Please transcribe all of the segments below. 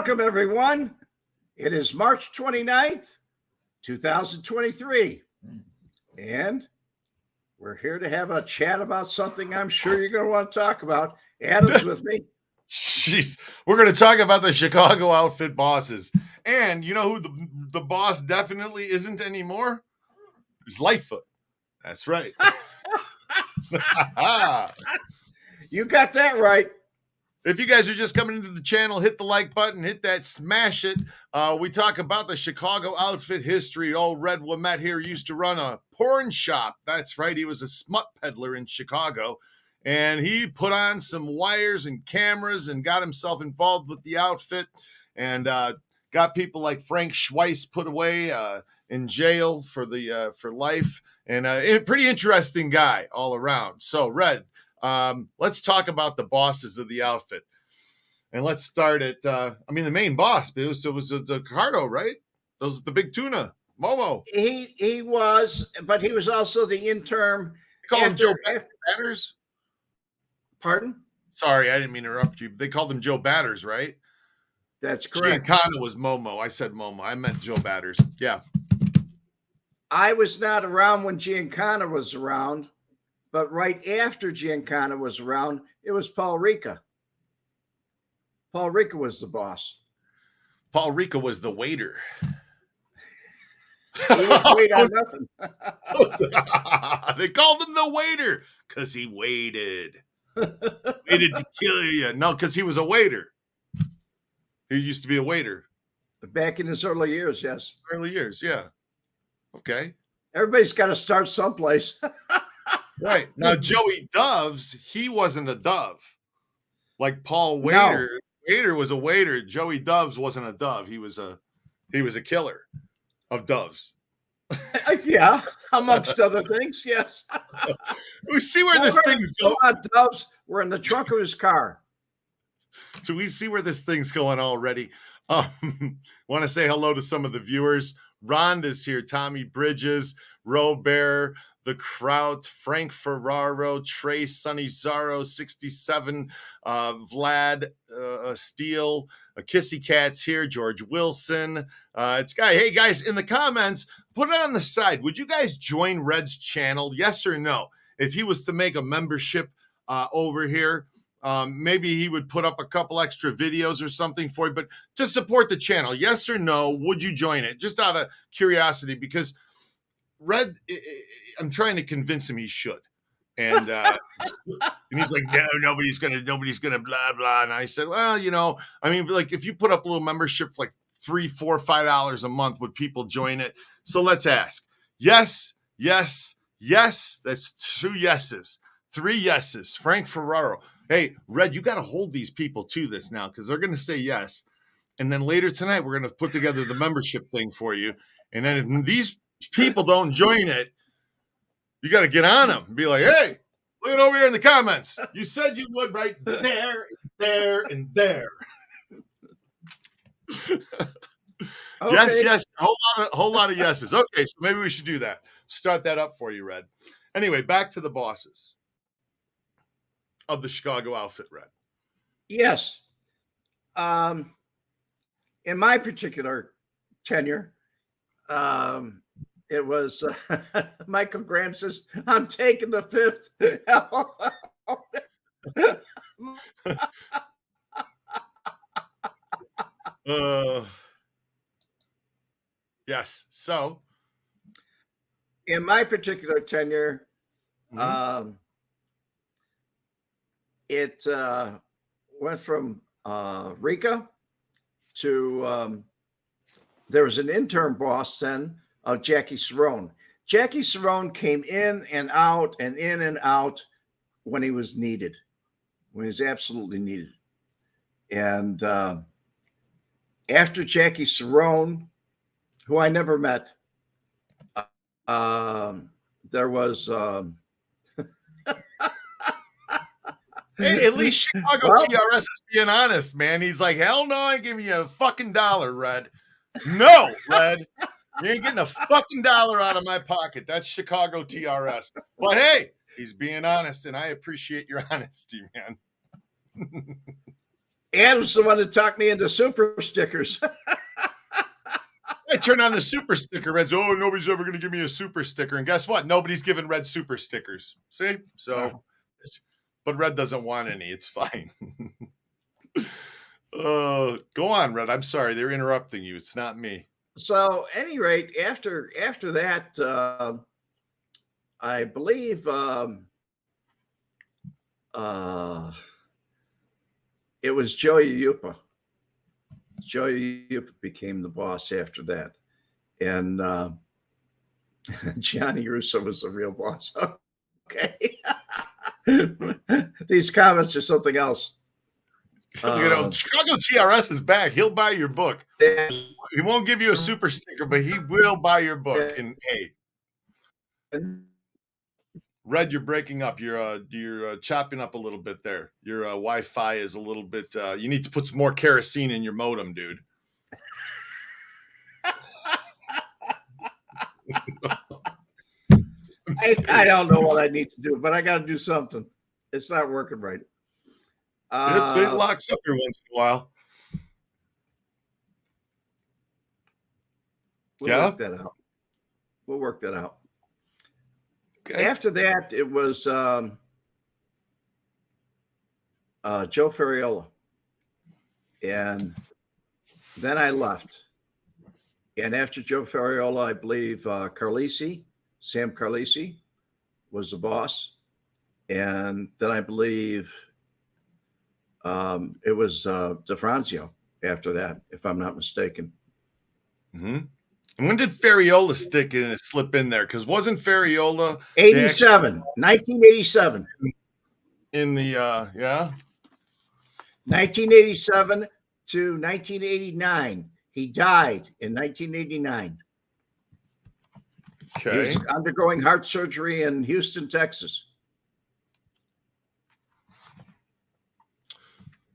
Welcome, everyone. It is March 29th, 2023. And we're here to have a chat about something I'm sure you're going to want to talk about. Adam's with me. Jeez. We're going to talk about the Chicago outfit bosses. And you know who the boss definitely isn't anymore? It's Lightfoot. That's right. You got that right. If you guys are just coming into the channel, hit the like button, hit that, smash it. We talk about the Chicago outfit history. Old Red Wemette here used to run a porn shop. That's right. He was a smut peddler in Chicago. And he put on some wires and cameras and got himself involved with the outfit and got people like Frank Schweiss put away in jail for life. And a pretty interesting guy all around. So, Red, let's talk about the bosses of the outfit. And let's start at, the main boss, it was Accardo, right? Those the big tuna, Momo. He was, but he was also the interim. They call him Joe Batters. Pardon? Sorry, I didn't mean to interrupt you. They called him Joe Batters, right? That's correct. Giancana was Momo. I said Momo. I meant Joe Batters. Yeah. I was not around when Giancana was around, but right after Giancana was around, it was Paul Ricca. Paul Ricca was the boss. Paul Ricca was the waiter. He didn't wait on nothing. They called him the waiter because he waited. Waited to kill you. No, because he was a waiter. He used to be a waiter. Back in his early years, yes. Early years, yeah. Okay. Everybody's got to start someplace. Right. Now, Joey Doves, he wasn't a dove. Like Paul Waiter. No. Waiter was a waiter. Joey Doves wasn't a dove. He was a killer of doves. Yeah, amongst other things, yes. We see where this thing's going. Doves were in the trunk of his car. So we see where this thing's going already. Want to say hello to some of the viewers. Rhonda's here, Tommy Bridges, Robert, The Kraut, Frank Ferraro, Trey, Sunny Zaro, 67, Vlad Steele, Kissy Cat's here, George Wilson. Hey guys, in the comments, put it on the side. Would you guys join Red's channel? Yes or no? If he was to make a membership over here, maybe he would put up a couple extra videos or something for you, but to support the channel, yes or no, would you join it? Just out of curiosity, because Red, I'm trying to convince him he should. And he's like, no, nobody's gonna blah, blah. And I said, well, like if you put up a little membership for like $3, $4, $5 a month, would people join it? So let's ask. Yes, yes, yes. That's 2 yeses, 3 yeses. Frank Ferraro. Hey, Red, you got to hold these people to this now because they're going to say yes. And then later tonight, we're going to put together the membership thing for you. And then if these people don't join it, you got to get on them and be like, hey, look it over here in the comments. You said you would right there, there, and there. Okay. Yes, yes. Whole lot of yeses. Okay, so maybe we should do that. Start that up for you, Red. Anyway, back to the bosses of the Chicago outfit, Red. Yes. In my particular tenure, it was Michael Graham says, I'm taking the 5th. Yes. So in my particular tenure, it went from Ricca to there was an intern boss then of Jackie Cerone. Jackie Cerone came in and out when he was needed, when he was absolutely needed. And after Jackie Cerone, who I never met, there was hey, at least Chicago TRS is being honest, man. He's like, hell no, I ain't giving you a fucking dollar, Red. No, Red. You ain't getting a fucking dollar out of my pocket. That's Chicago TRS. But hey, he's being honest, and I appreciate your honesty, man. Adam's the one that talked me into super stickers. I turn on the super sticker. Red's, oh, nobody's ever going to give me a super sticker. And guess what? Nobody's giving Red super stickers. See? So, but Red doesn't want any. It's fine. Go on, Red. I'm sorry. They're interrupting you. It's not me. So, at any rate, after that, I believe it was Joey Aiuppa. Joey Aiuppa became the boss after that. And Gianni Russo was the real boss. Okay. These comments are something else. Chicago TRS is back. He'll buy your book. He won't give you a super sticker, but he will buy your book. And hey, Red, you're breaking up. You're chopping up a little bit there. Your Wi-Fi is a little bit. You need to put some more kerosene in your modem, dude. I don't know what I need to do, but I got to do something. It's not working right. It locks up every once in a while. We'll work that out. We'll work that out. Okay. After that, it was Joe Ferriolla. And then I left. And after Joe Ferriolla, I believe Sam Carlisi was the boss. And then I believe it was DeFranzio after that, if I'm not mistaken. Mm-hmm. And when did Ferriolla slip in there? Because wasn't Ferriolla 1987. In the 1987 to 1989. He died in 1989. Okay. He was undergoing heart surgery in Houston, Texas.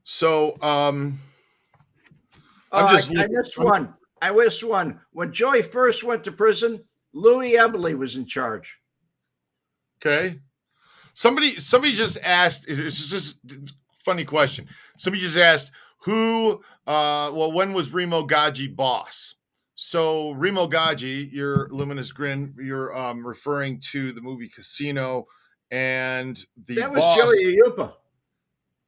So I missed one. I missed one. When Joey first went to prison, Louis Eberle was in charge. Okay. Somebody just asked, it's just a funny question. Somebody just asked when was Remo Gaggi boss? So Remo Gaggi, your luminous grin, you're referring to the movie Casino, and that was Joey Aiuppa.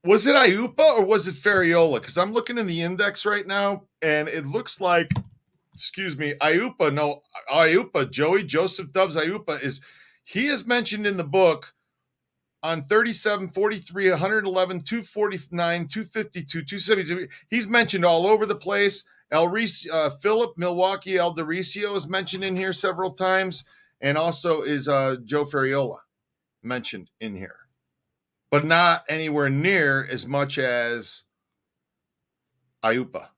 Was it Aiuppa or was it Ferriolla? Because I'm looking in the index right now, and it looks like, Aiuppa. No, Aiuppa, Joey Joseph Doves Aiuppa he is mentioned in the book on 37, 43, 111, 249, 252, 272. He's mentioned all over the place. Philip Milwaukee El Dericio is mentioned in here several times, and also is Joe Ferriolla mentioned in here, but not anywhere near as much as Aiuppa.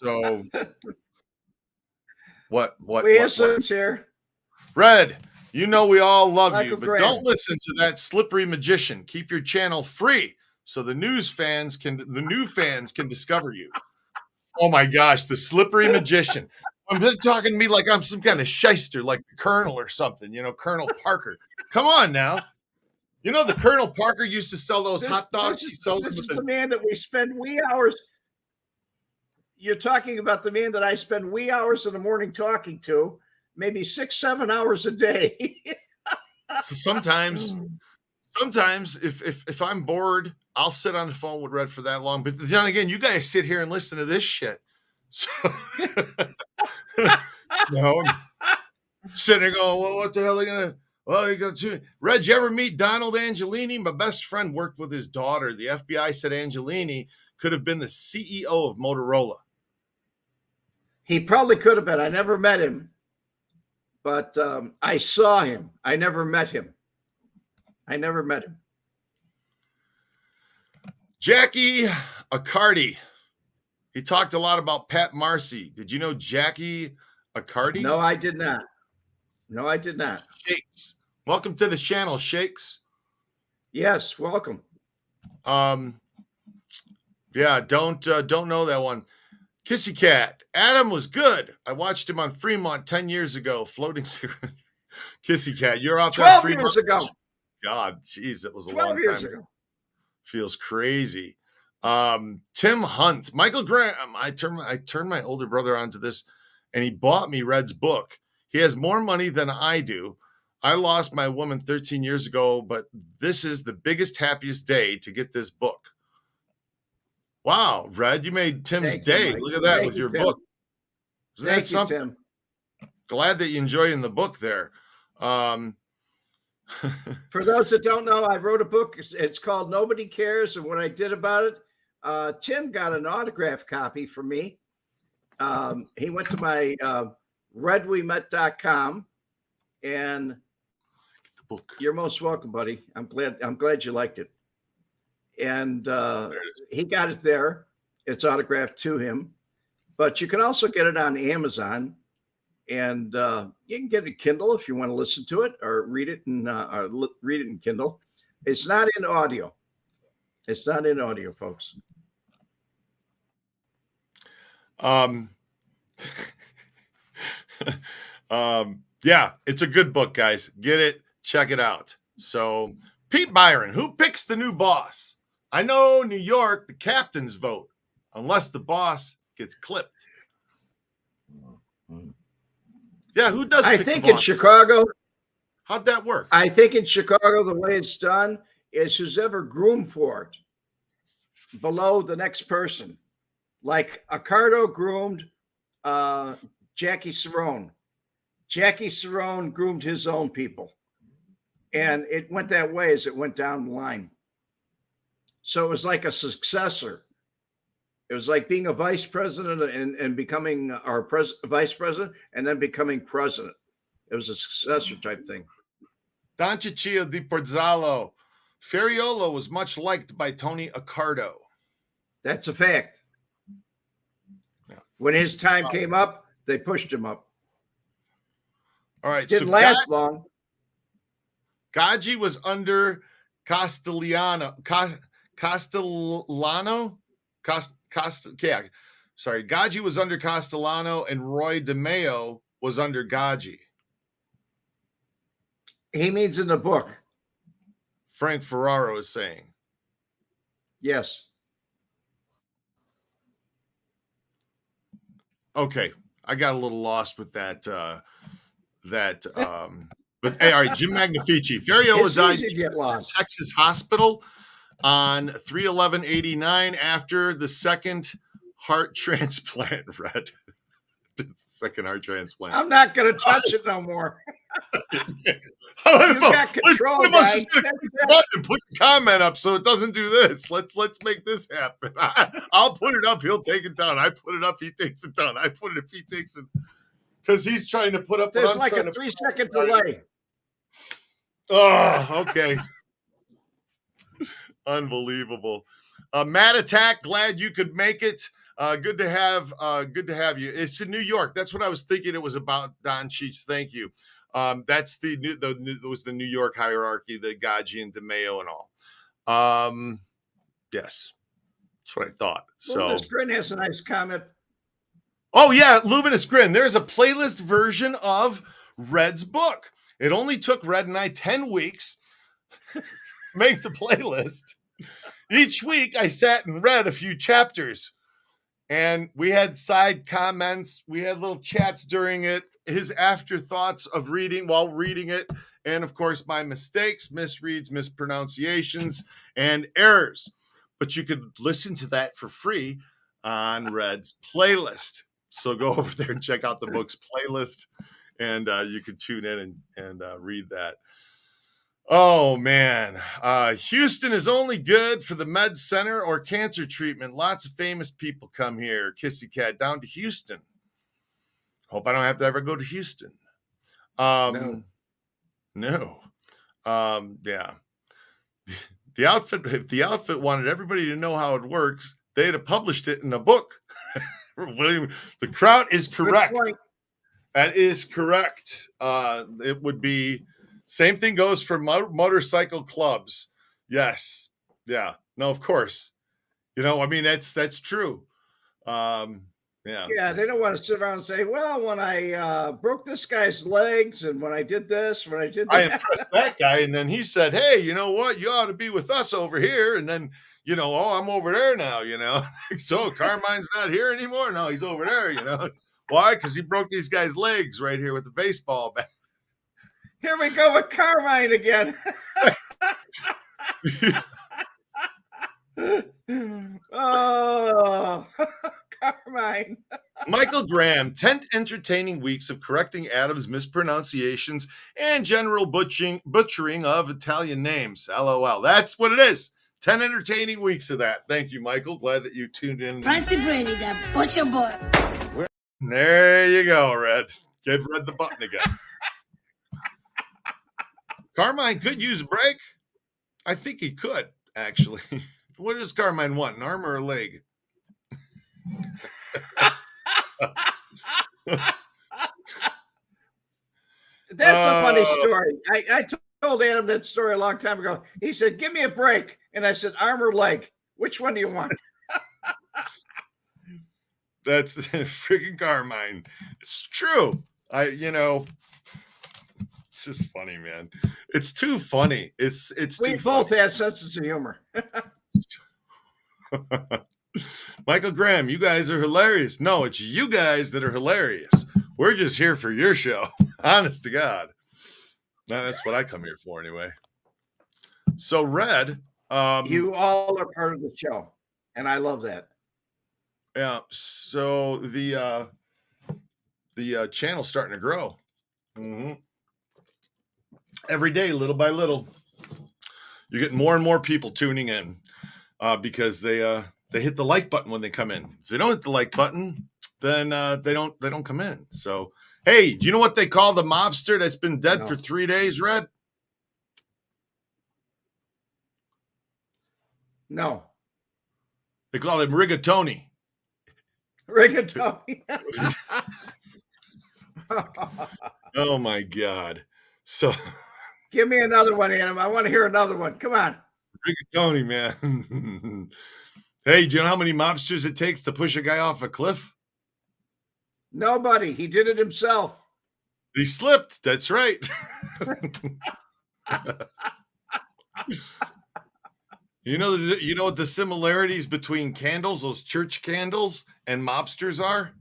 So what? We have some here. Red, you know we all love Michael you, but Graham. Don't listen to that slippery magician. Keep your channel free so the new fans can discover you. Oh my gosh, the slippery magician. I'm just talking to me like I'm some kind of shyster, like the Colonel or something, Colonel Parker. Come on now. The Colonel Parker used to sell those hot dogs. This is the man that we spend wee hours. You're talking about the man that I spend wee hours in the morning talking to, maybe 6-7 hours a day. So sometimes if I'm bored, I'll sit on the phone with Red for that long. But then again, you guys sit here and listen to this shit. So sitting there going, well, what the hell are they gonna? Well, you got to Red. You ever meet Donald Angelini? My best friend worked with his daughter. The FBI said Angelini could have been the CEO of Motorola. He probably could have been. I never met him, but I saw him. I never met him. Jackie Accardo. He talked a lot about Pat Marcy. Did you know Jackie Accardo? No, I did not. Shakes. Welcome to the channel, Shakes. Yes, welcome. Yeah, don't know that one. Kissy Cat. Adam was good. I watched him on Fremont 10 years ago. Floating cigarette. Kissy Cat, you're out there. 12 years ago. God, jeez, it was a 12 long years time ago. Feels crazy. Tim Hunt, Michael Graham. I turned my older brother onto this, and he bought me Red's book. He has more money than I do. I lost my woman 13 years ago, but this is the biggest, happiest day to get this book. Wow, Red, you made Tim's day. Look at that with your book. Isn't that something? Tim. Glad that you're enjoying the book there. For those that don't know, I wrote a book. It's called Nobody Cares and What I Did About It. Tim got an autograph copy for me. He went to my redwemette.com, and the book. You're most welcome, buddy. I'm glad you liked it. And he got it there. It's autographed to him. But you can also get it on Amazon. And you can get a Kindle if you want to listen to it or read it in Kindle. It's not in audio. It's not in audio, folks. Yeah, it's a good book, guys. Get it, check it out. So, Pete Byron, who picks the new boss? I know New York, the captains vote, unless the boss gets clipped. Yeah, who does? I think in Chicago. How'd that work? I think in Chicago, the way it's done is who's ever groomed for it below the next person. Like Accardo groomed Jackie Cerone. Jackie Cerone groomed his own people. And it went that way as it went down the line. So it was like a successor. It was like being a vice president and becoming our vice president and then becoming president. It was a successor type thing. Don Ciccio di Porzallo. Ferriolla was much liked by Tony Accardo. That's a fact. Yeah. When his time came up, they pushed him up. All right. Didn't last long. Gaggi was under Castellano. Gaggi was under Castellano and Roy DeMeo was under Gaggi. He means in the book. Frank Ferraro is saying. Yes. Okay. I got a little lost with that. But hey, all right, Jim Magnifici. Ferriolla died in Texas hospital on 3/11/89 after the second heart transplant. Red. Second heart transplant. I'm not going to touch it no more. You got control, guys. Put the comment up so it doesn't do this. Let's make this happen. I'll put it up. He'll take it down. I put it up. He takes it down. I put it up. He takes it. Because he's trying to put up. There's like a 3-second delay. Oh, okay. Unbelievable. Matt Attack, glad you could make it. Good to have you. It's in New York. That's what I was thinking it was about, Don Cheech. Thank you. That's the New York hierarchy, the Gaggi and DeMeo and all. Yes. That's what I thought. Luminous Grin has a nice comment. Oh, yeah, Luminous Grin. There's a playlist version of Red's book. It only took Red and I 10 weeks to make the playlist. Each week, I sat and read a few chapters. And we had side comments. We had little chats during it. His afterthoughts of reading while reading it. And, of course, my mistakes, misreads, mispronunciations, and errors. But you could listen to that for free on Red's playlist. So go over there and check out the book's playlist. And you can tune in and read that. Oh, man. Houston is only good for the med center or cancer treatment. Lots of famous people come here. Kissy Cat down to Houston. Hope I don't have to ever go to Houston. No. Yeah. The outfit, if the outfit wanted everybody to know how it works, they'd have published it in a book. William, the crowd is correct. That is correct. It would be, same thing goes for motorcycle clubs. Yes. Yeah. No, of course. You know, I mean, that's true. Yeah. Yeah. Yeah, they don't want to sit around and say, well, when I broke this guy's legs and when I did this, when I did I that. impressed that guy, and then he said, "Hey, you know what? You ought to be with us over here." And then, oh, I'm over there now. So Carmine's not here anymore. No, he's over there. Why? Because he broke these guys' legs right here with the baseball bat. Here we go with Carmine again. Oh, Carmine. Michael Graham, 10 entertaining weeks of correcting Adam's mispronunciations and general butchering of Italian names. LOL. That's what it is. 10 entertaining weeks of that. Thank you, Michael. Glad that you tuned in. Francie Brady, that butcher boy. There you go, Red. Give Red the button again. Carmine could use a break. I think he could, actually. What does Carmine want, an arm or a leg? That's a funny story. I told Adam that story a long time ago. He said, give me a break. And I said, arm or leg? Which one do you want? That's freaking Carmine. It's true. It's just funny, man. It's too funny. It's we too both funny. had senses of humor. Michael Graham, you guys are hilarious. No, it's you guys that are hilarious. We're just here for your show. Honest to God. That's what I come here for anyway. So, Red. You all are part of the show. And I love that. Yeah. So the channel's starting to grow. Mm-hmm. Every day, little by little, you're getting more and more people tuning in because they hit the like button when they come in. If they don't hit the like button, then they don't come in. So, hey, do you know what they call the mobster that's been dead for 3 days, Red? No. They call him Rigatoni. Rigatoni. Oh my God. So give me another one, Adam. I want to hear another one. Come on. Rigatoni, man. Hey, do you know how many mobsters it takes to push a guy off a cliff? Nobody. He did it himself. He slipped. That's right. You know what the similarities between candles, those church candles, and mobsters are?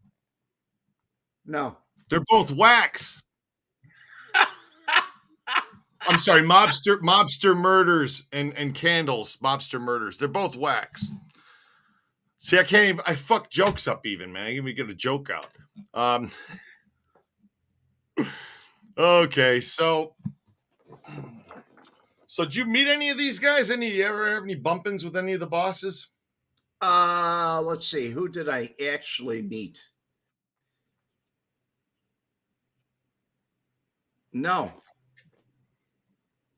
No. They're both wax. I'm sorry, mobster murders and candles, mobster murders. They're both wax. See, I fuck jokes up even, man. I can't even get a joke out. Okay, so did you meet any of these guys? You ever have any bump-ins with any of the bosses? Let's see. Who did I actually meet? No.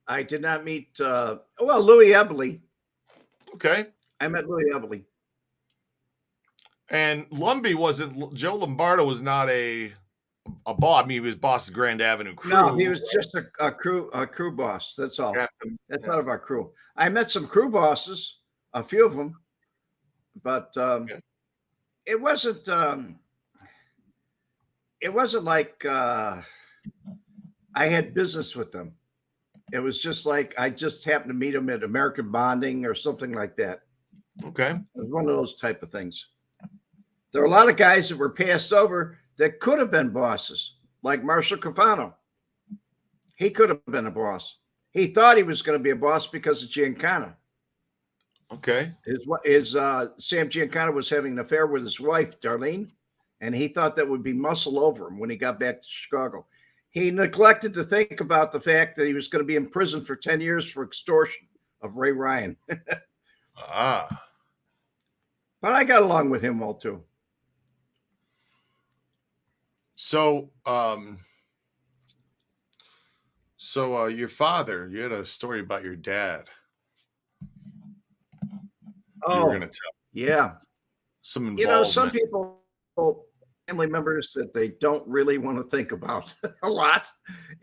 I did not meet Louis Ebley. Okay. I met Louis Ebley. And Joe Lombardo was not a boss. I mean, he was boss of Grand Avenue crew. No, he was just a crew boss. That's all. That's out of our crew. I met some crew bosses, a few of them, but it wasn't like I had business with them. It was just like I just happened to meet them at American Bonding or something like that. Okay. It was one of those type of things. There were a lot of guys that were passed over that could have been bosses, like Marshall Cafano. He could have been a boss. He thought he was going to be a boss because of Giancana. Okay. Sam Giancana was having an affair with his wife, Darlene, and he thought that would be muscle over him when he got back to Chicago. He neglected to think about the fact that he was going to be in prison for 10 years for extortion of Ray Ryan. But I got along with him well, too. So, your father, you had a story about your dad. Oh, you were going to tell. Yeah. Some involvement. Some people, family members that they don't really want to think about a lot.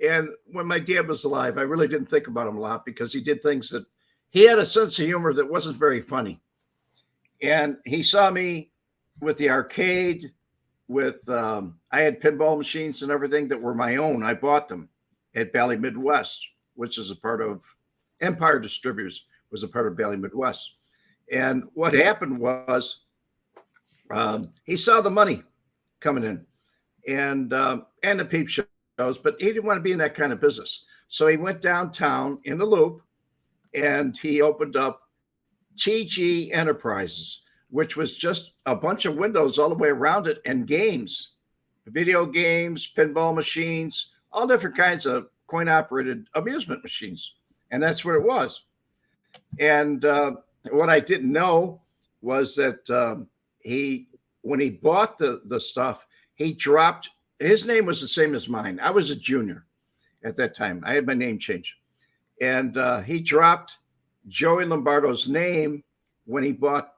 And when my dad was alive, I really didn't think about him a lot because he did things that he had a sense of humor that wasn't very funny. And he saw me with the arcade with I had pinball machines and everything that were my own. I bought them at Bally Midwest, which is a part of Empire Distributors, was a part of Bally Midwest. And what happened was he saw the money coming in and the peep shows, but he didn't want to be in that kind of business. So he went downtown in the Loop and he opened up TG Enterprises, which was just a bunch of windows all the way around it and games, video games, pinball machines, all different kinds of coin operated amusement machines. And that's what it was. And what I didn't know was that when he bought the stuff, he dropped, his name was the same as mine. I was a junior at that time. I had my name changed. And he dropped Joey Lombardo's name when he bought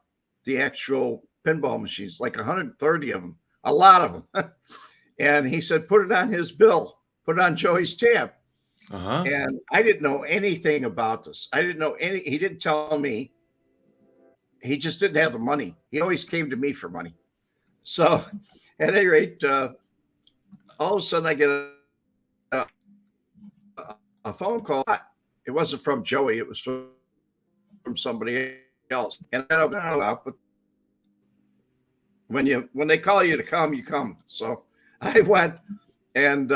the actual pinball machines, like 130 of them, a lot of them. And he said, put it on his bill, put it on Joey's tab. Uh-huh. And I didn't know anything about this. I didn't know he didn't tell me. He just didn't have the money. He always came to me for money. So at any rate, all of a sudden I get a phone call. It wasn't from Joey. It was from somebody else. And I don't know, but when they call you to come, you come. So I went, and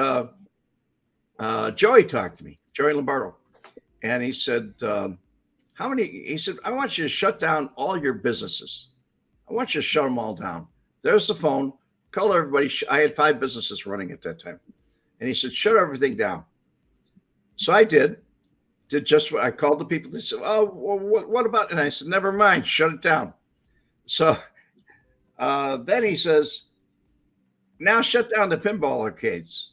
Joey talked to me, Joey Lombardo, and he said, how many? He said, I want you to shut down all your businesses. I want you to shut them all down. There's the phone. Call everybody. I had 5 businesses running at that time. And he said, shut everything down. So I did just what I called the people. They said, oh, well, what about? And I said, never mind, shut it down. So then he says, now shut down the pinball arcades.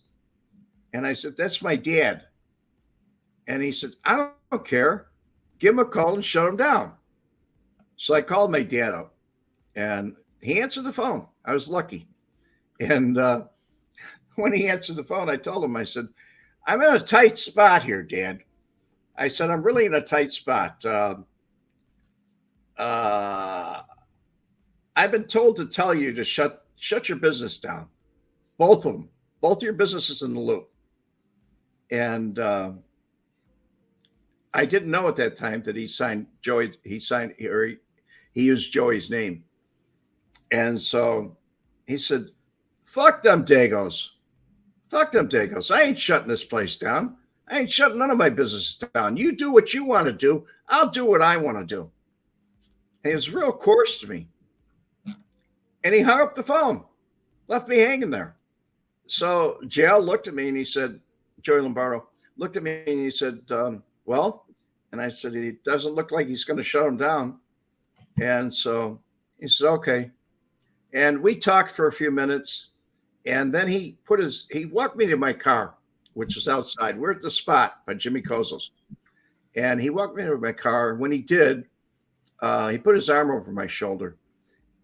And I said, that's my dad. And he said, I don't care. Give him a call and shut him down. So I called my dad up and he answered the phone. I was lucky. And when he answered the phone, I told him, I said, I'm in a tight spot here, Dad. I said, I'm really in a tight spot. I've been told to tell you to shut your business down. Both of them, both your businesses in the Loop. And I didn't know at that time that he used Joey's name. And so he said, fuck them Dagos. Fuck them Dagos. I ain't shutting this place down. I ain't shutting none of my businesses down. You do what you want to do. I'll do what I want to do. And he was real coarse to me. And he hung up the phone, left me hanging there. So JL looked at me and he said, Joey Lombardo looked at me and he said, well, and I said, it doesn't look like he's going to shut him down. And so he said, okay. And we talked for a few minutes. And then he walked me to my car, which was outside. We're at the Spot by Jimmy Kozos. And he walked me to my car. When he did, he put his arm over my shoulder.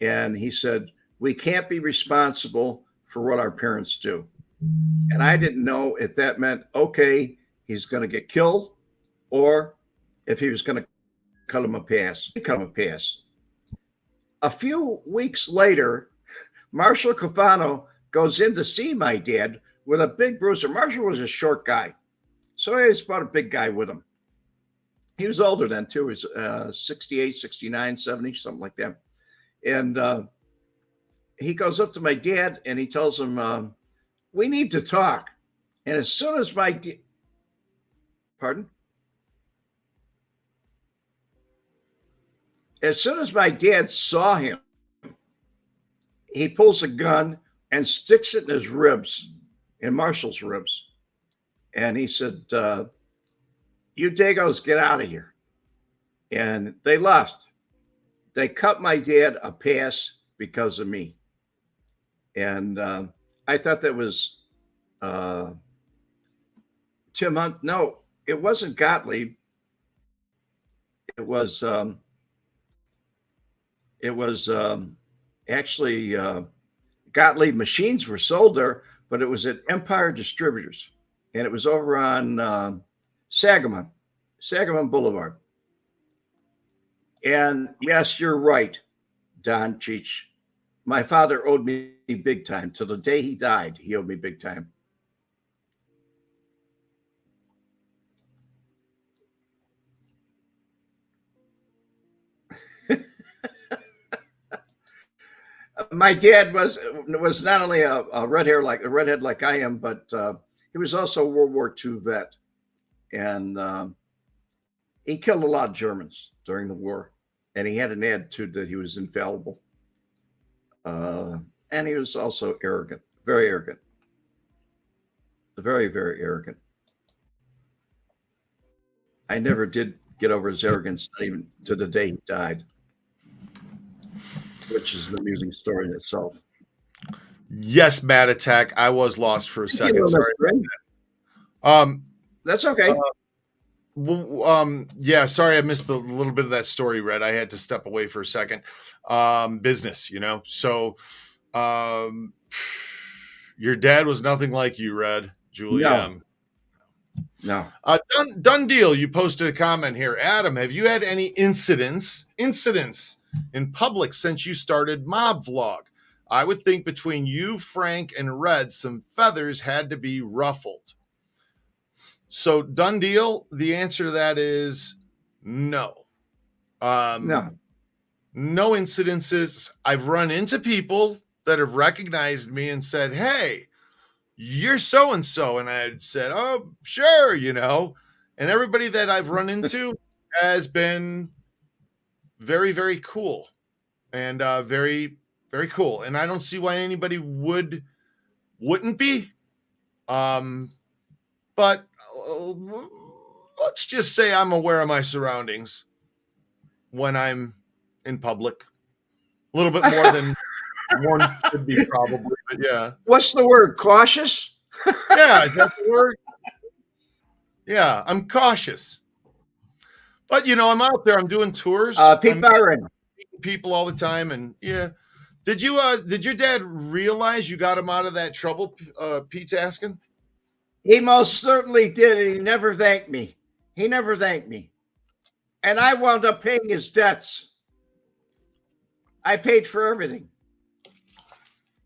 And he said, we can't be responsible for what our parents do. And I didn't know if that meant, okay, he's going to get killed, or if he was going to cut him a pass. A few weeks later, Marshall Cofano goes in to see my dad with a big bruiser. Marshall was a short guy, so he was about a big guy with him. He was older then, too. He was 68, 69, 70, something like that. And he goes up to my dad and he tells him, we need to talk. And as soon as my pardon? As soon as my dad saw him, he pulls a gun and sticks it in his ribs, in Marshall's ribs. And he said, you Dagos, get out of here. And they left. They cut my dad a pass because of me. And I thought that was Tim Hunt. No, it wasn't Gottlieb. It was actually Gottlieb machines were sold there, but it was at Empire Distributors, and it was over on Sangamon Boulevard. And yes, you're right, Don Cheech. My father owed me big time. Till the day he died, he owed me big time. My dad was not only a redhead like I am, but he was also a World War II vet, and he killed a lot of Germans during the war. And he had an attitude that he was infallible, and he was also arrogant, very arrogant, very arrogant. I never did get over his arrogance, not even to the day he died, which is an amusing story in itself. Yes, Matt Attack. I was lost for a second. Sorry. That's okay. Yeah, sorry I missed the little bit of that story, Red. I had to step away for a second. Business, So your dad was nothing like you, Red. Julie. No. Done deal. You posted a comment here. Adam, have you had any incidents in public since you started Mob Vlog? I would think between you, Frank, and Red, some feathers had to be ruffled. So, done deal. The answer to that is no. No incidences. I've run into people that have recognized me and said, "Hey, you're so-and-so." And I said, "Oh, sure, And everybody that I've run into has been very, very cool and very, very cool. And I don't see why anybody wouldn't be. But let's just say I'm aware of my surroundings when I'm in public. A little bit more than one should be, probably, but yeah. What's the word? Cautious? Yeah, is that the word? Yeah, I'm cautious. But I'm out there. I'm doing tours. Pete Byron. Meeting people all the time, and yeah. Did your dad realize you got him out of that trouble? Pete's asking. He most certainly did, and he never thanked me. And I wound up paying his debts. I paid for everything.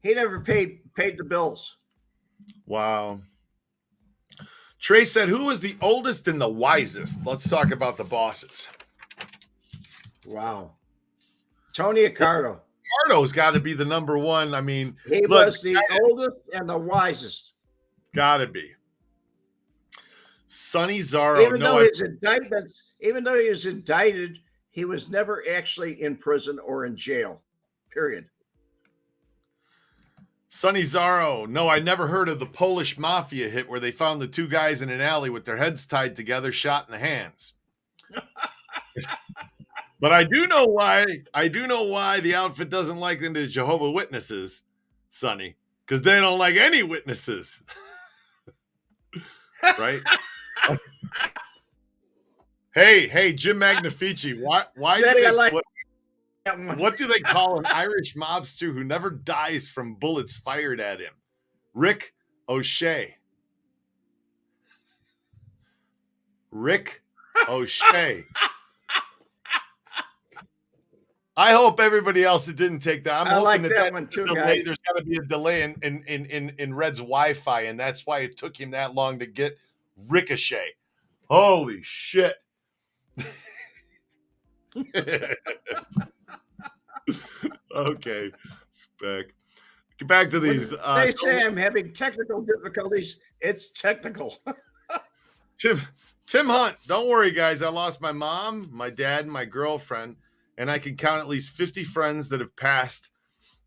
He never paid the bills. Wow. Trey said, "Who was the oldest and the wisest?" Let's talk about the bosses. Wow. Tony Accardo. Accardo's got to be the number one. I mean, he was the oldest and the wisest. Got to be. Sonny Zarro. Even though he was indicted, he was never actually in prison or in jail. Period. Sonny Zarro. No, I never heard of the Polish mafia hit where they found the two guys in an alley with their heads tied together, shot in the hands. But I do know why the outfit doesn't like the Jehovah's Witnesses, Sonny, because they don't like any witnesses. Right? Hey, Jim Magnifici, why what do they call an Irish mobster who never dies from bullets fired at him? Rick O'Shea. Rick O'Shea. I hope everybody else that didn't take that. I'm hoping like that one too, delay, guys. there's got to be a delay in Red's Wi-Fi, and that's why it took him that long to get Ricochet. Holy shit. Okay. Get back to these. They say I'm having technical difficulties. It's technical. Tim Hunt, don't worry, guys. I lost my mom, my dad, and my girlfriend, and I can count at least 50 friends that have passed.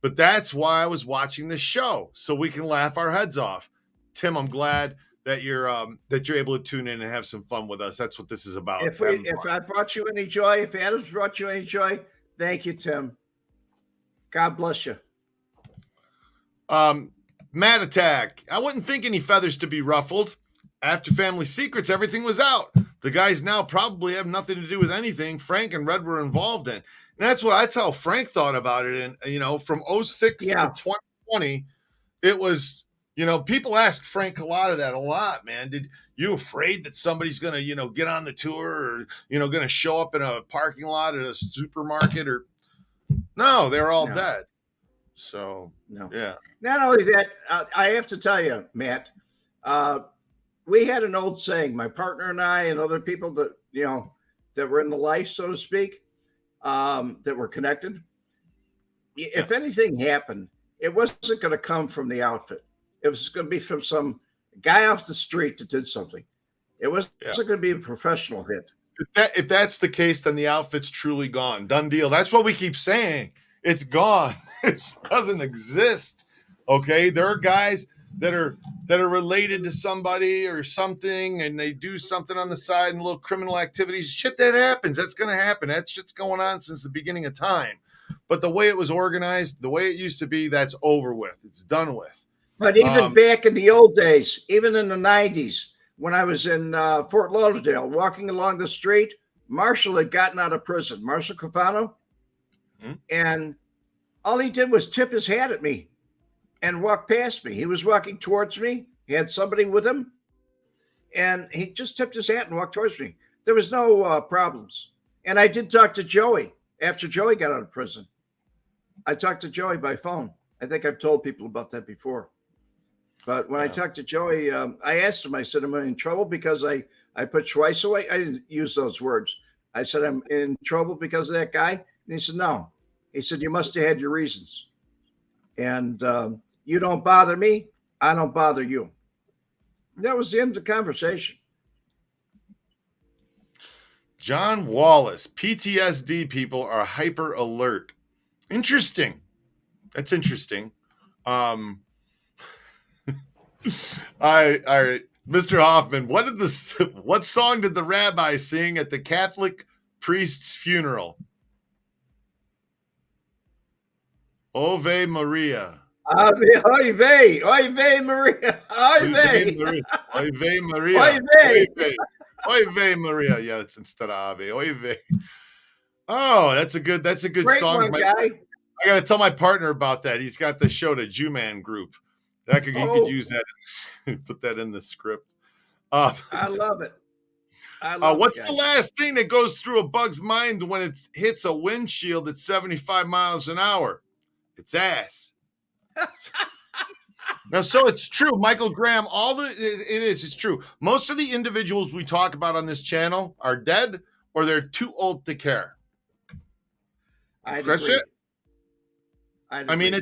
But that's why I was watching this show, so we can laugh our heads off. Tim, I'm glad that you're able to tune in and have some fun with us. That's what this is about. If I brought you any joy, if Adam's brought you any joy, thank you, Tim. God bless you. Matt Attack. I wouldn't think any feathers to be ruffled. After Family Secrets, everything was out. The guys now probably have nothing to do with anything Frank and Red were involved in. And that's how Frank thought about it. And, from 06 to 2020, it was, people asked Frank a lot, man. Did you afraid that somebody's going to, get on the tour or, going to show up in a parking lot at a supermarket or no, they're all dead. So, No. yeah. Not only that, I have to tell you, Matt, we had an old saying, my partner and I and other people that, that were in the life, so to speak, that were connected. If anything happened, it wasn't going to come from the outfit. It was going to be from some guy off the street that did something. It wasn't going to be a professional hit. If that's the case, then the outfit's truly gone. Done deal. That's what we keep saying. It's gone. It doesn't exist. Okay, there are guys that are related to somebody or something, and they do something on the side and little criminal activities. Shit that happens. That's going to happen. That shit's going on since the beginning of time. But the way it was organized, the way it used to be, that's over with. It's done with. But even back in the old days, even in the 90s, when I was in Fort Lauderdale, walking along the street, Marshall had gotten out of prison, Marshall Cafano, and all he did was tip his hat at me and walk past me. He was walking towards me. He had somebody with him, and he just tipped his hat and walked towards me. There was no problems. And I did talk to Joey after Joey got out of prison. I talked to Joey by phone. I think I've told people about that before. But when I talked to Joey, I asked him, I said, am I in trouble because I put Schweiss away? I didn't use those words. I said, I'm in trouble because of that guy. And he said, no. He said, you must have had your reasons. And you don't bother me. I don't bother you. And that was the end of the conversation. John Wallace, PTSD people are hyper alert. Interesting. That's interesting. All right. Mr. Hoffman, what song did the rabbi sing at the Catholic priest's funeral? Ave Maria. Oy vey, Maria. Oy vey. Oy Maria. Oy vey, Maria. Yeah, it's instead of Ave. Oy vey. Oh, that's a good Great song. One, guy. I got to tell my partner about that. He's got the show, the Jew-Man Group. He could use that and put that in the script. I love it. What's the last thing that goes through a bug's mind when it hits a windshield at 75 miles an hour? It's ass. Now, so it's true, Michael Graham. It's true. Most of the individuals we talk about on this channel are dead or they're too old to care. That's it. I mean,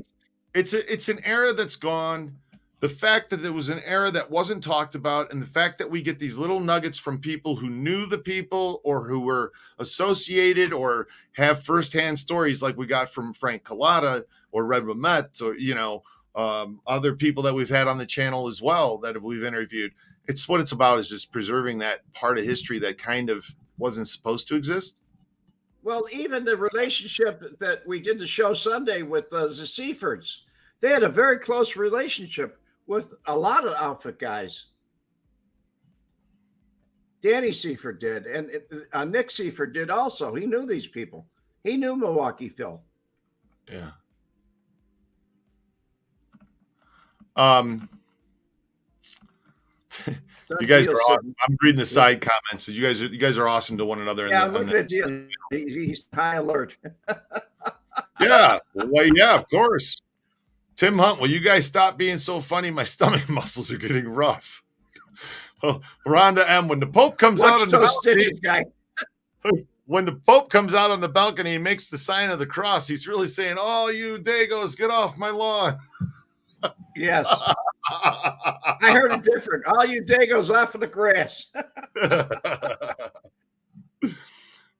it's an era that's gone. The fact that there was an era that wasn't talked about, and the fact that we get these little nuggets from people who knew the people or who were associated or have firsthand stories like we got from Frank Collada or Red Wemette or, other people that we've had on the channel as well that we've interviewed. It's what it's about, is just preserving that part of history that kind of wasn't supposed to exist. Well, even the relationship that we did the show Sunday with the Seafords, they had a very close relationship with a lot of outfit guys. Danny Seaford did, and Nick Seaford did also. He knew these people. He knew Milwaukee Phil. Yeah. You guys are awesome. I'm reading the side comments. So you guys are awesome to one another. Yeah, look at you. He's high alert. Yeah. Well, yeah, of course. Tim Hunt, will you guys stop being so funny? My stomach muscles are getting rough. Well, Rhonda M, when the Pope comes out on the balcony, when the Pope comes out on the balcony and makes the sign of the cross, he's really saying, "Oh, you Dagos, get off my lawn." Yes. I heard it different. All you Dagos off of the grass.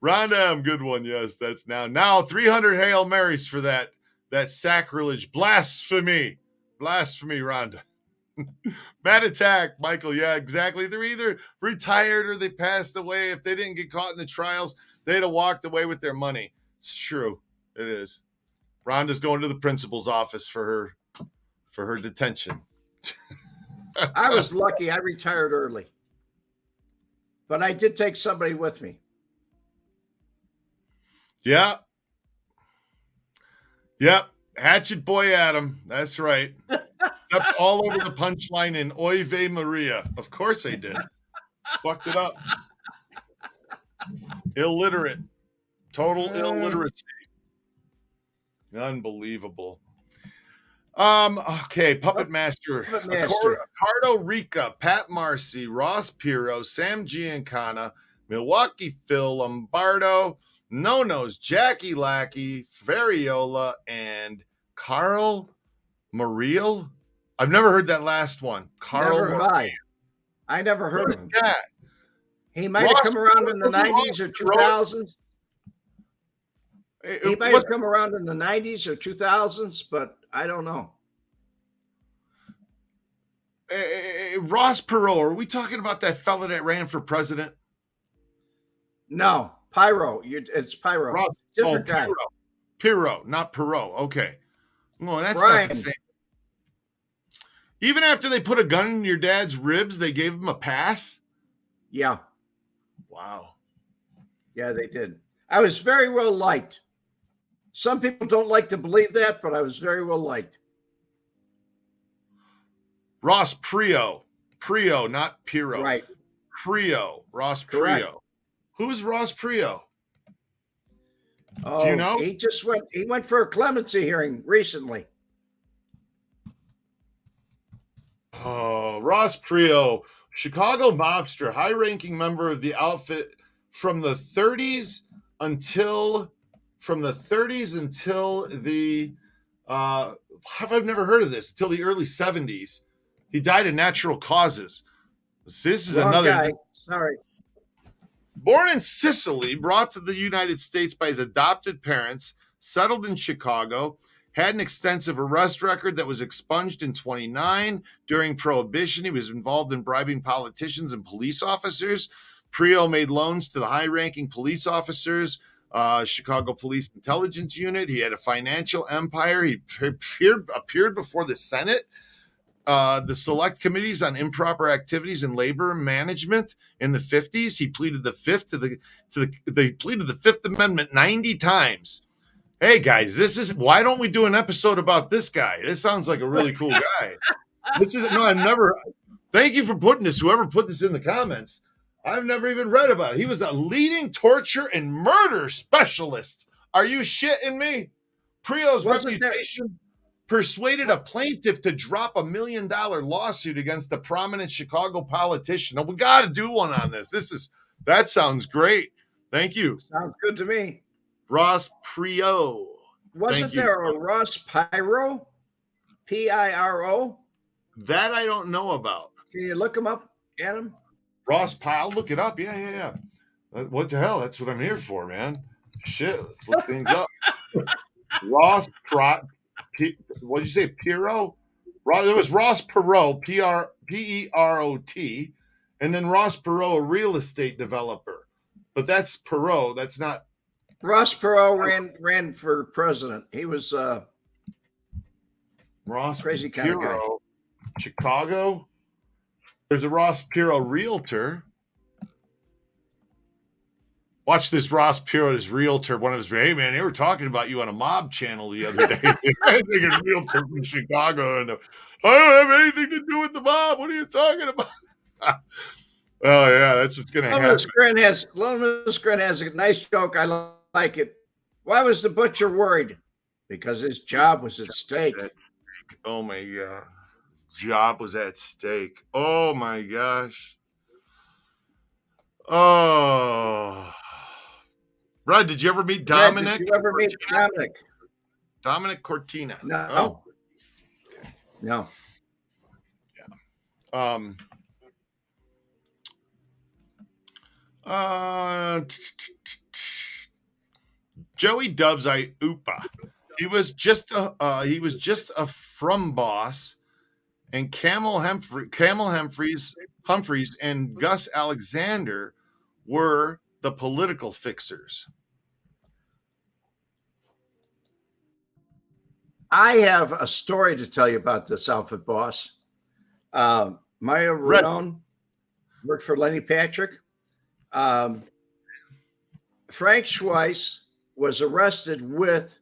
Rhonda M, good one. Yes, that's now 300 Hail Marys for that sacrilege, blasphemy, Rhonda. Mad Attack, Michael. Yeah, exactly. They're either retired or they passed away. If they didn't get caught in the trials, they'd have walked away with their money. It's true. It is. Rhonda's going to the principal's office for her detention. I was lucky. I retired early, but I did take somebody with me. Yeah. Yep. Hatchet Boy Adam. That's right. Stepped all over the punchline in Oy vey Maria. Of course they did. Fucked it up. Illiterate. Total illiteracy. Unbelievable. Okay, Puppet Master. Puppet Master. Accardo, Ricca, Pat Marcy, Ross Prio, Sam Giancana, Milwaukee Phil, Lombardo, No-Nos, Jackie Lackey, Ferriolla, and Carl Mariel. I've never heard that last one. Carl Never have I never heard What of is him. that? He might have come around in the 90s or 2000s. He might have come around in the 90s or 2000s, but I don't know. Ross Perot, are we talking about that fella that ran for president? No, Pyro. It's Pyro. Ross, Different guy. Piro, not Perot. Okay. Well, that's Brian. not the same. Even after they put a gun in your dad's ribs, they gave him a pass? Yeah. Wow. Yeah, they did. I was very well liked. Some people don't like to believe that, but I was very well liked. Ross Prio, not Piro. Right. Prio, Ross Correct. Prio. Who's Ross Prio? Oh, Do you know? He went for a clemency hearing recently. Oh, Ross Prio, Chicago mobster, high-ranking member of the outfit from the 30s until the I've never heard of this, until the early 70s. He died of natural causes. This is Wrong another guy. Sorry. Born in Sicily, brought to the United States by his adopted parents, settled in Chicago, had an extensive arrest record that was expunged in 29. During Prohibition, he was involved in bribing politicians and police officers. Prio made loans to the high-ranking police officers, Chicago Police Intelligence Unit. He had a financial empire. He appeared before the Senate, the select committees on improper activities in labor management in the 50s. He pleaded the Fifth they pleaded the Fifth Amendment 90 times. Hey guys, why don't we do an episode about this guy? This sounds like a really cool guy. Thank you for putting this, whoever put this in the comments. I've never even read about it. He was a leading torture and murder specialist. Are you shitting me? Prio's reputation persuaded a plaintiff to drop $1 million lawsuit against a prominent Chicago politician. Now, we got to do one on this. That sounds great. Thank you. Sounds good to me. Ross Prio. Wasn't there a Ross Pyro? Piro? That I don't know about. Can you look him up, Adam? Ross Pyle, look it up. Yeah. What the hell? That's what I'm here for, man. Shit, let's look things up. Ross what'd you say? Piro? There was Ross Perot, Perot, and then Ross Perot, a real estate developer. But that's Perot. That's not. Ross Perot ran for president. He was Ross crazy kind of guy. Chicago. There's a Ross Perot realtor. Watch this Ross Perot, his realtor. One of his, hey man, they were talking about you on a mob channel the other day. I think a realtor from Chicago, and I don't have anything to do with the mob. What are you talking about? Oh yeah, that's what's gonna happen. Lomas Grin has a nice joke. I like it. Why was the butcher worried? Because his job was at stake. Oh my god. Job was at stake. Oh my gosh. Oh. Brad, did you ever meet Dominic? Did you ever meet Dominic? Dominic Cortina. No. Oh. No. Yeah. Joey Dove's Aiuppa. He was just a from boss, and Humphreys and Gus Alexander were the political fixers. I have a story to tell you about this outfit boss. Mario Rodone worked for Lenny Patrick. Frank Schweiss was arrested with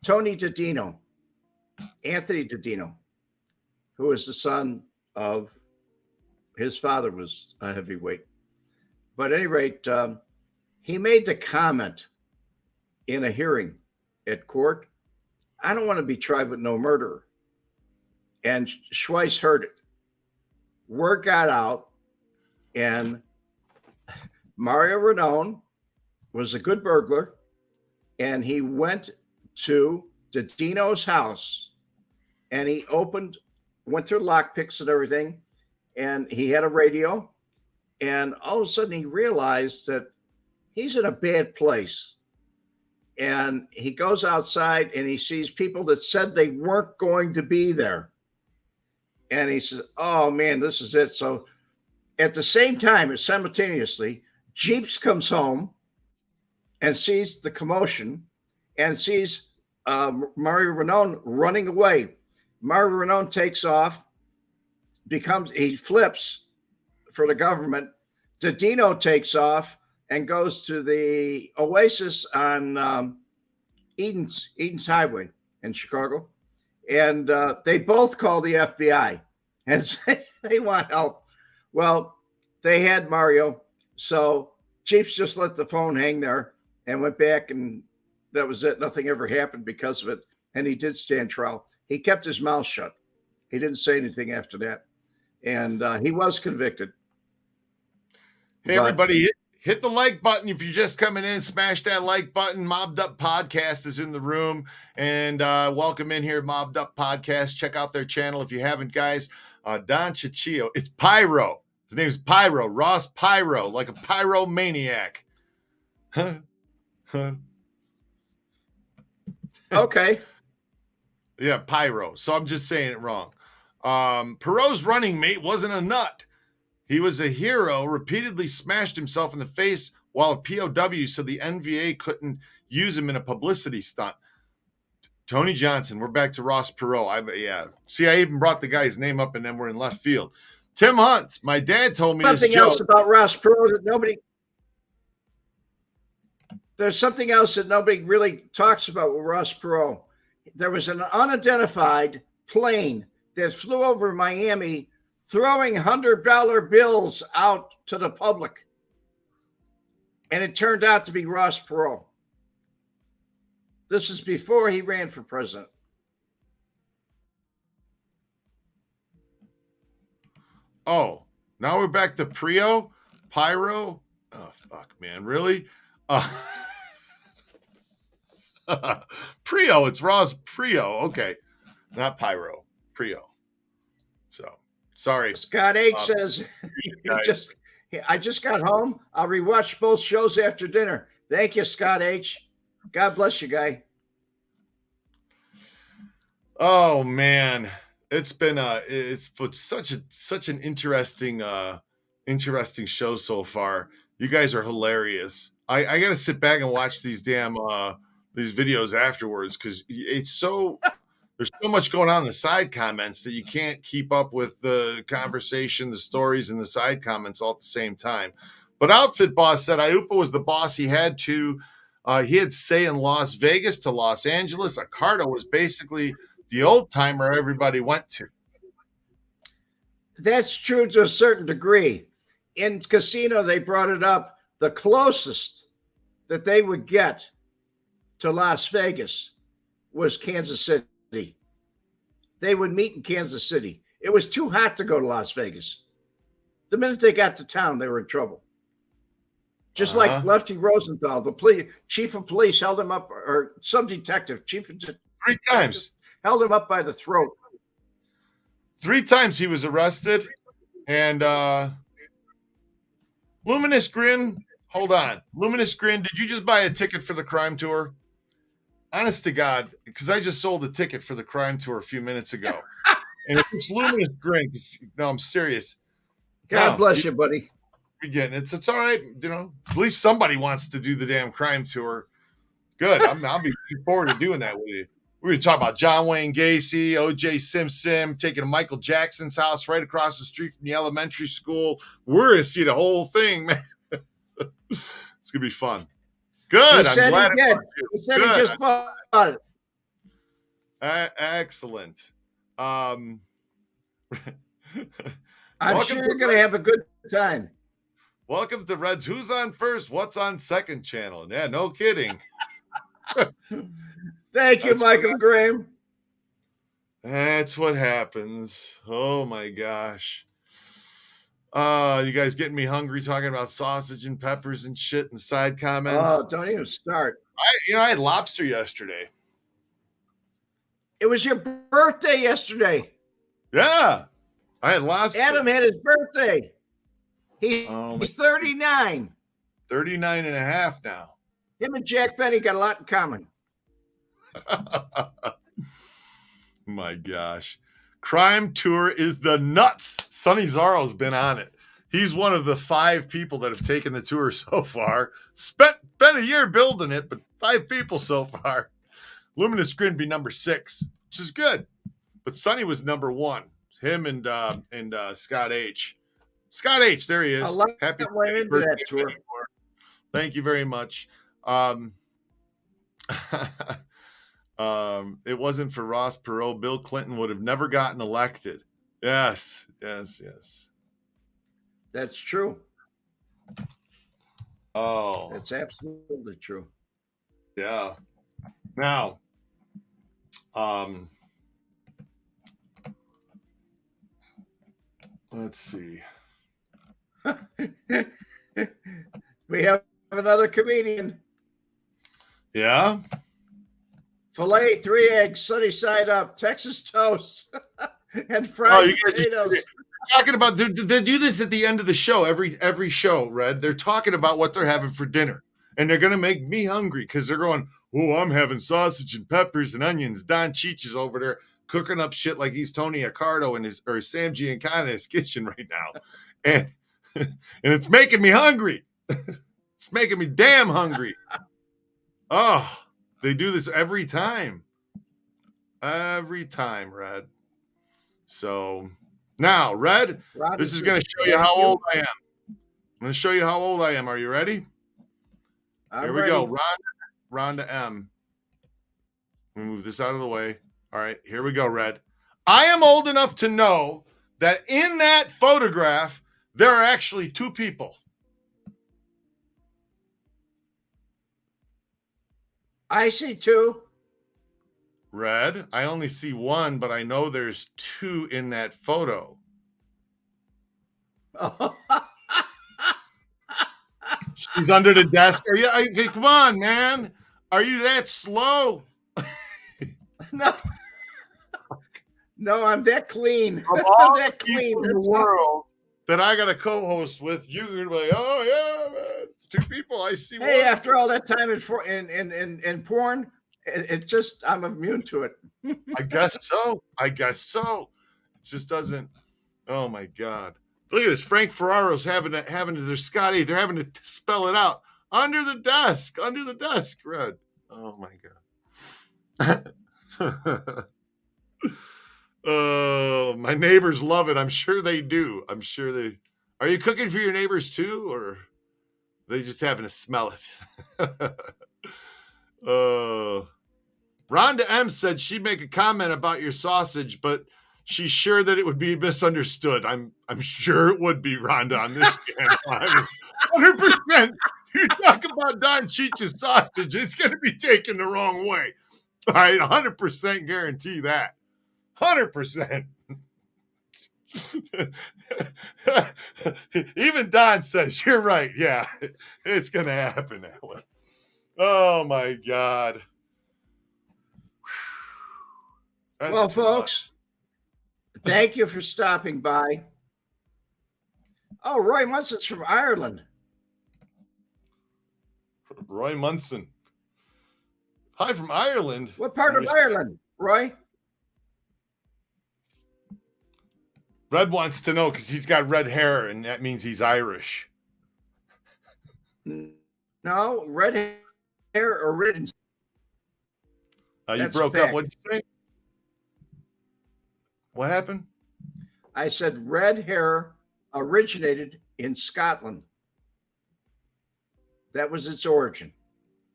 Anthony Dodino, who was the son of his father was a heavyweight. But at any rate, he made the comment in a hearing at court, I don't want to be tried with no murderer. and Schweiss heard it. Word got out, and Mario Ranone was a good burglar, and he went to Dino's house, and he went through lockpicks and everything, and he had a radio, and all of a sudden he realized that he's in a bad place. And he goes outside and he sees people that said they weren't going to be there. And he says, oh man, this is it. So at the same time, simultaneously, Jeeps comes home and sees the commotion and sees Mario Ranone running away. Mario Ranone takes off, he flips for the government. Dino takes off and goes to the Oasis on Eden's Highway in Chicago. And they both call the FBI and say they want help. Well, they had Mario. So Jeeps just let the phone hang there and went back, and that was it. Nothing ever happened because of it. And he did stand trial. He kept his mouth shut. He didn't say anything after that. And he was convicted. Hey, everybody, hit the like button. If you're just coming in, smash that like button. Mobbed Up Podcast is in the room. And welcome in here, Mobbed Up Podcast. Check out their channel if you haven't, guys. Don Ciccio. It's Pyro. His name is Pyro. Ross Pyro, like a pyromaniac. Okay. Yeah, Pyro. So I'm just saying it wrong. Perot's running mate wasn't a nut. He was a hero, repeatedly smashed himself in the face while a POW, so the NVA couldn't use him in a publicity stunt. Tony Johnson. We're back to Ross Perot. Yeah. See, I even brought the guy's name up, and then we're in left field. Tim Hunt. My dad told me something else about Ross Perot that nobody. There's something else that nobody really talks about with Ross Perot. There was an unidentified plane that flew over Miami throwing $100 bills out to the public. And it turned out to be Ross Perot. This is before he ran for president. Oh, now we're back to Prio? Pyro? Oh, fuck, man. Really? Prio. It's Ross Prio. Okay. Not Pyro. Prio. So, sorry. Scott H says, I just got home. I'll rewatch both shows after dinner. Thank you, Scott H. God bless you, guy. Oh, man. It's been such an interesting show so far. You guys are hilarious. I got to sit back and watch these damn these videos afterwards because it's so there's so much going on in the side comments that you can't keep up with the conversation, the stories, and the side comments all at the same time. But Outfit Boss said Aiuppa was the boss. He had say in Las Vegas to Los Angeles. Accardo was basically the old timer everybody went to. That's true to a certain degree. In casino, they brought it up. The closest that they would get to Las Vegas was Kansas City. They would meet in Kansas City. It was too hot to go to Las Vegas. The minute they got to town, they were in trouble. Just like Lefty Rosenthal, the chief of police held him up, or some detective, chief of 3 times. Held him up by the throat. 3 times he was arrested. And Luminous Grin, hold on. Luminous Grin, did you just buy a ticket for the crime tour? Honest to God, because I just sold a ticket for the crime tour a few minutes ago. And if it's Luminous Grin, no, I'm serious. God bless you, buddy. Again, it's all right. You know, at least somebody wants to do the damn crime tour. Good. I'll be looking forward to doing that with you. We're going to talk about John Wayne Gacy, O.J. Simpson, taking to Michael Jackson's house right across the street from the elementary school. We're going to see the whole thing, man. It's going to be fun. Good. He said he did. He said he just bought it. Excellent. I'm sure you're going to have a good time. Welcome to Reds. Who's on first? What's on second channel? Yeah, no kidding. Thank you, Michael Graham. That's what happens. Oh my gosh. You guys getting me hungry talking about sausage and peppers and shit and side comments. Oh, don't even start. I had lobster yesterday. It was your birthday yesterday. Yeah. I had lobster. Adam had his birthday. He's 39. 39 and a half now. Him and Jack Benny got a lot in common. My gosh. Crime Tour is the nuts. Sonny Zarro's been on it. He's one of the 5 people that have taken the tour so far. Spent a year building it, but 5 people so far. Luminous Grin be number 6, which is good. But Sonny was number 1. Him and Scott H. Scott H, there he is. Happy birthday into that tour. Thank you very much. It wasn't for Ross Perot, Bill Clinton would have never gotten elected. Yes. That's true. Oh, that's absolutely true. Yeah. Now, let's see. We have another comedian. Yeah. Filet, 3 eggs, sunny side up, Texas toast, and fried potatoes. Talking about they do this at the end of the show every show, Red. They're talking about what they're having for dinner, and they're gonna make me hungry because they're going, oh, I'm having sausage and peppers and onions. Don Cheech is over there cooking up shit like he's Tony Accardo or Sam Giancana in his kitchen right now, and it's making me hungry. It's making me damn hungry. Oh, they do this every time. Every time, Red. So now, Red, this is going to show you how old I am. I'm going to show you how old I am. Are you ready? Here we go. Rhonda M. Let me move this out of the way. All right, here we go, Red. I am old enough to know that in that photograph, there are actually 2 people. I see 2. Red, I only see 1, but I know there's 2 in that photo. She's under the desk. Come on, man. Are you that slow? No, I'm that clean. Of all that clean in the world that I got a co-host with, you're gonna be like, oh yeah, man, it's 2 people. I see. Hey, 1. after all that time in porn, it just I'm immune to it. I guess so. It just doesn't. Oh my God! Look at this. Frank Ferraro's having to. There's Scotty. They're having to spell it out under the desk. Red. Oh my God. Oh, my neighbors love it. I'm sure they do. Are you cooking for your neighbors too, or are they just having to smell it? Rhonda M said she'd make a comment about your sausage, but she's sure that it would be misunderstood. I'm sure it would be, Rhonda, on this channel. 100%. You talk about Don Cheech's sausage, it's going to be taken the wrong way. All right, 100% guarantee that. 100%. Even Don says you're right. Yeah, it's going to happen that way. Oh my God. Well, folks, thank you for stopping by. Oh, Roy Munson's from Ireland. Roy Munson. Hi from Ireland. What part of Ireland, Roy? Red wants to know because he's got red hair, and that means he's Irish. No, red hair origins. You broke up. What did you say? What happened? I said red hair originated in Scotland. That was its origin.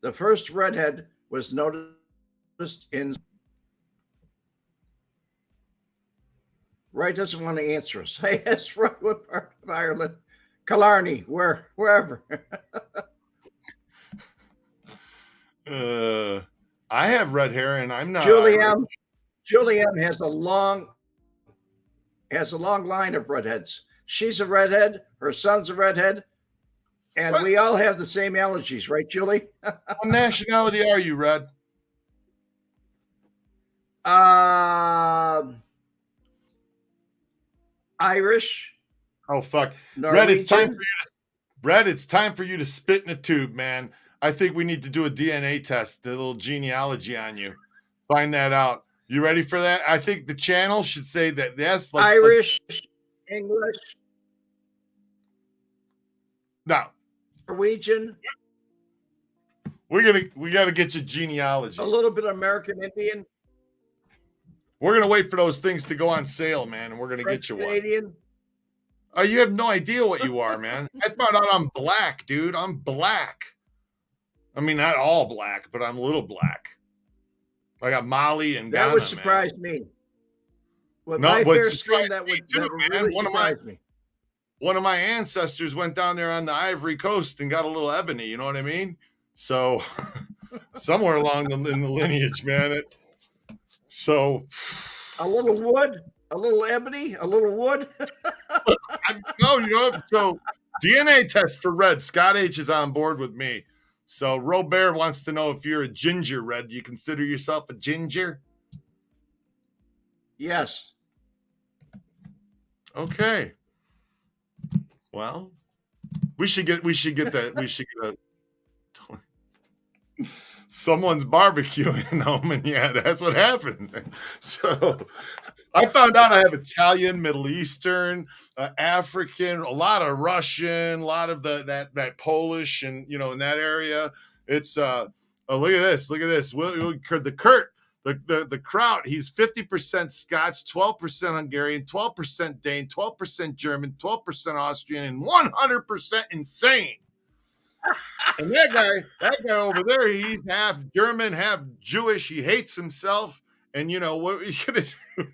The first redhead was noticed in. Roy doesn't want to answer us. I asked Roy what part of Ireland. Killarney, wherever. I have red hair, and I'm not. Julie M. Julianne has a long line of redheads. She's a redhead. Her son's a redhead. And What? we all have the same allergies, right, Julie? What nationality are you, Red? Irish. Oh fuck, Norwegian. Red. It's time for you to spit in a tube, man. I think we need to do a DNA test, a little genealogy on you. Find that out. You ready for that? I think the channel should say that. Yes, Irish, English, no. Norwegian, We gotta get you genealogy. a little bit American Indian, We're gonna wait for those things to go on sale, man, and we're gonna French get you one. Canadian. Oh, you have no idea what you are, man. I found out I'm black, dude. I'm black. I mean, not all black, but I'm a little black. I got Mali and Ghana. That would surprise me. With No, my but fair surprise skin, that me would, too, that would man. really One surprise me. of my ancestors went down there on the Ivory Coast and got a little ebony. You know what I mean? So somewhere along in the lineage, man. So A little wood, a little ebony, a little wood. So DNA test for Red. Scott H is on board with me. So Robert wants to know if you're a ginger, Red. Do you consider yourself a ginger? Yes. Okay. Well, we should get that. We should get someone's barbecuing home, and yeah, that's what happened. So I found out I have Italian, Middle Eastern, African, a lot of Russian, a lot of that Polish, and in that area. It's oh, look at this. The Kraut, he's 50% Scots, 12% Hungarian, 12% Dane, 12% German, 12% Austrian, and 100% insane. And that guy over there, he's half German, half Jewish. He hates himself. And what are you gonna do?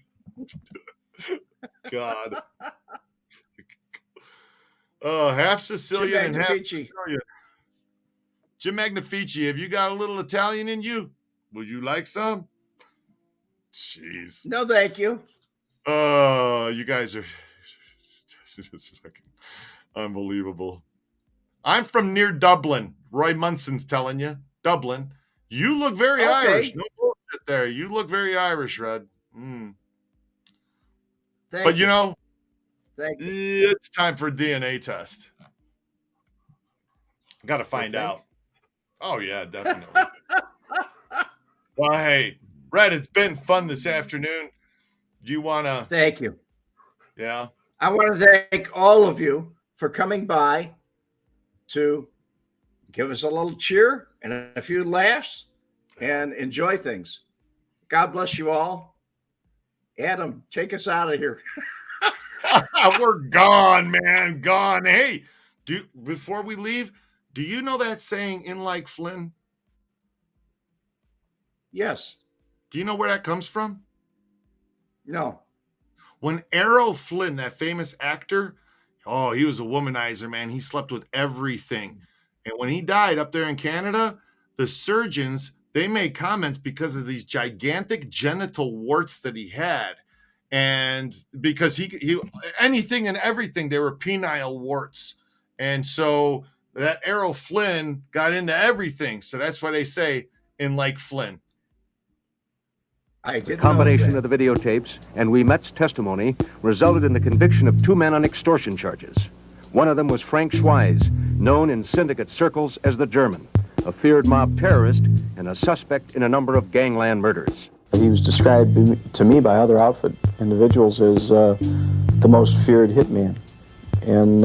God. Oh, half Sicilian and half Italian. Jim Magnifici, have you got a little Italian in you? Would you like some? Jeez. No, thank you. Oh, you guys are just fucking unbelievable. I'm from near Dublin. Roy Munson's telling you. Dublin. You look very Irish. No bullshit there. You look very Irish, Red. Thank you. Thank you. It's time for a DNA test. Got to find out. Oh, yeah, definitely. Well, hey, Red, it's been fun this afternoon. Do you want to? Thank you. Yeah. I want to thank all of you for coming by to give us a little cheer and a few laughs and enjoy things. God bless you all. Adam, take us out of here. We're gone, man. Gone. Hey, before we leave, do you know that saying, in like Flynn? Yes. Do you know where that comes from? No. When Errol Flynn, that famous actor, he was a womanizer, man. He slept with everything. And when he died up there in Canada, the surgeons, they made comments because of these gigantic genital warts that he had. And because he anything and everything, they were penile warts. And so that Errol Flynn got into everything. So that's why they say, in like Flynn. The combination of the videotapes and Wemette's testimony resulted in the conviction of 2 men on extortion charges. One of them was Frank Schweiz, known in syndicate circles as the German, a feared mob terrorist and a suspect in a number of gangland murders. He was described to me by other outfit individuals as the most feared hitman. And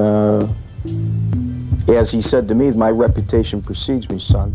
as he said to me, my reputation precedes me, son.